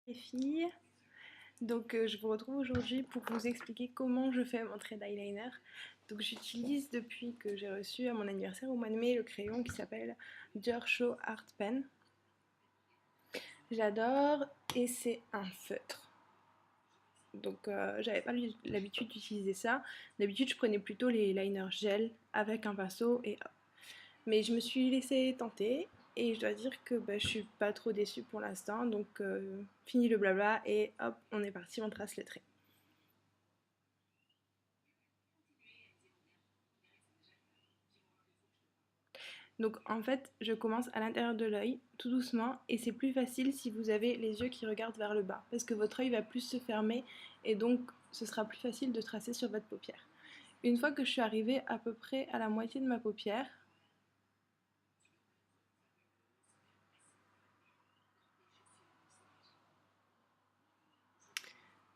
Les filles, donc je vous retrouve aujourd'hui pour vous expliquer comment je fais mon trait d'eyeliner. Donc j'utilise depuis que j'ai reçu à mon anniversaire au mois de mai le crayon qui s'appelle Dior Show Art Pen. J'adore et c'est un feutre. Donc j'avais pas l'habitude d'utiliser ça. D'habitude je prenais plutôt les liners gel avec un pinceau et hop. Mais je me suis laissée tenter et je dois dire que je suis pas trop déçue pour l'instant. Donc fini le blabla et hop, on est parti, on trace les traits. Donc en fait, je commence à l'intérieur de l'œil, tout doucement, et c'est plus facile si vous avez les yeux qui regardent vers le bas, parce que votre œil va plus se fermer, et donc ce sera plus facile de tracer sur votre paupière. Une fois que je suis arrivée à peu près à la moitié de ma paupière,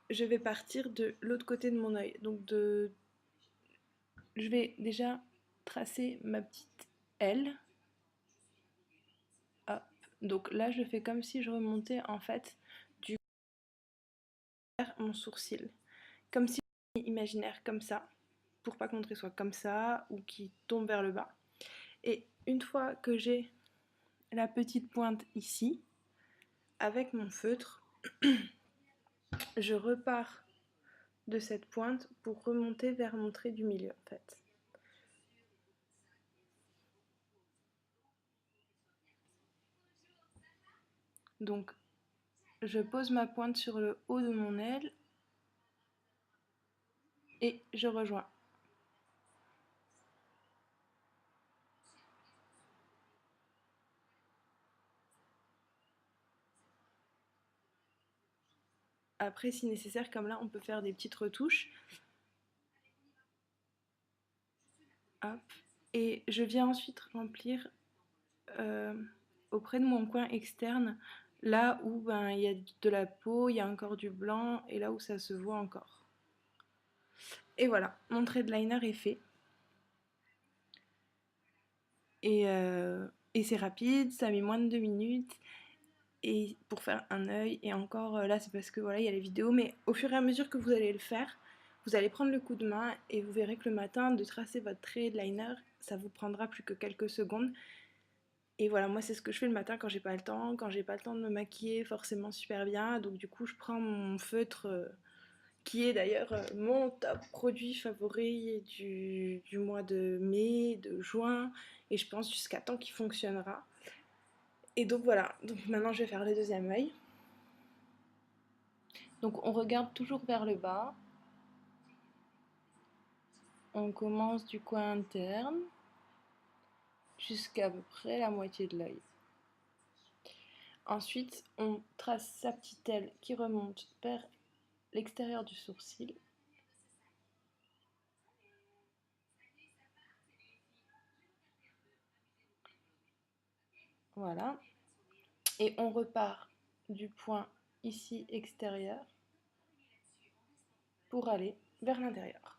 je vais partir de l'autre côté de mon œil. Je vais déjà tracer ma petite L. Hop. Donc là, je fais comme si je remontais en fait du vers mon sourcil. Comme si imaginaire comme ça, pour pas que mon trait soit comme ça ou qui tombe vers le bas. Et une fois que j'ai la petite pointe ici, avec mon feutre, je repars de cette pointe pour remonter vers mon trait du milieu en fait. Donc je pose ma pointe sur le haut de mon aile et je rejoins. Après, si nécessaire, comme là, on peut faire des petites retouches. Hop. Et je viens ensuite remplir euh, auprès de mon coin externe, là où il y a de la peau, il y a encore du blanc, et là où ça se voit encore. Et voilà, mon trait de liner est fait. Et c'est rapide, ça met moins de 2 minutes. Et pour faire un œil, et encore là c'est parce que voilà il y a les vidéos, mais au fur et à mesure que vous allez le faire, vous allez prendre le coup de main et vous verrez que le matin de tracer votre trait de liner, ça vous prendra plus que quelques secondes. Et voilà, moi c'est ce que je fais le matin quand j'ai pas le temps, de me maquiller forcément super bien, donc du coup je prends mon feutre qui est d'ailleurs mon top produit favori du mois de mai, de juin, et je pense jusqu'à temps qu'il fonctionnera. Et donc voilà, donc maintenant je vais faire le deuxième œil. Donc on regarde toujours vers le bas. On commence du coin interne jusqu'à peu près la moitié de l'œil. Ensuite, on trace sa petite aile qui remonte vers l'extérieur du sourcil. Voilà. Et on repart du point ici extérieur pour aller vers l'intérieur.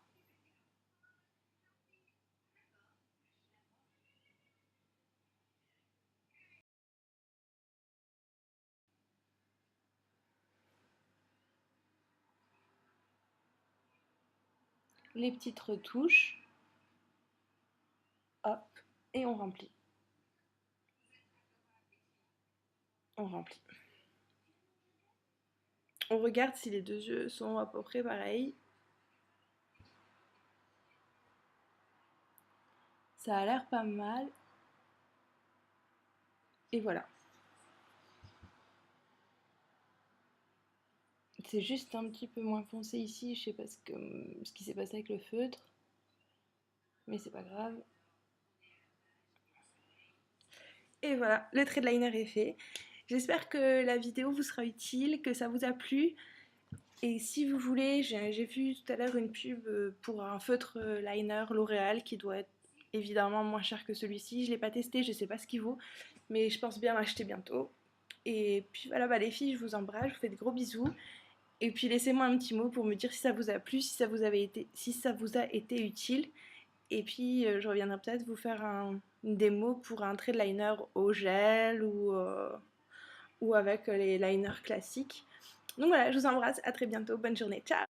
Les petites retouches. Hop. Et on remplit. On remplit. On regarde si les deux yeux sont à peu près pareils. Ça a l'air pas mal. Et voilà. C'est juste un petit peu moins foncé ici, je sais pas ce qui s'est passé avec le feutre, mais c'est pas grave. Et voilà, le trait de liner est fait. J'espère que la vidéo vous sera utile, que ça vous a plu. Et si vous voulez, j'ai vu tout à l'heure une pub pour un feutre liner L'Oréal qui doit être évidemment moins cher que celui-ci. Je ne l'ai pas testé, je ne sais pas ce qu'il vaut, mais je pense bien l'acheter bientôt. Et puis voilà, les filles, je vous embrasse, je vous fais de gros bisous. Et puis laissez-moi un petit mot pour me dire si ça vous a plu, si ça vous a été utile. Et puis je reviendrai peut-être vous faire une démo pour un trait de liner au gel ou avec les liners classiques. Donc voilà, je vous embrasse, à très bientôt, bonne journée, ciao!